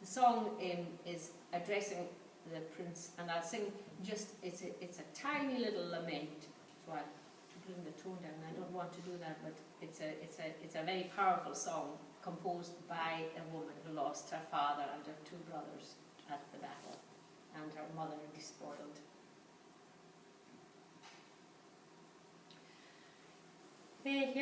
The song is addressing the prince, and I'll sing just, it's a tiny little lament, so I'll bring the tone down. I don't want to do that, but it's a very powerful song composed by a woman who lost her father and her two brothers at the battle, and her mother despoiled. Thea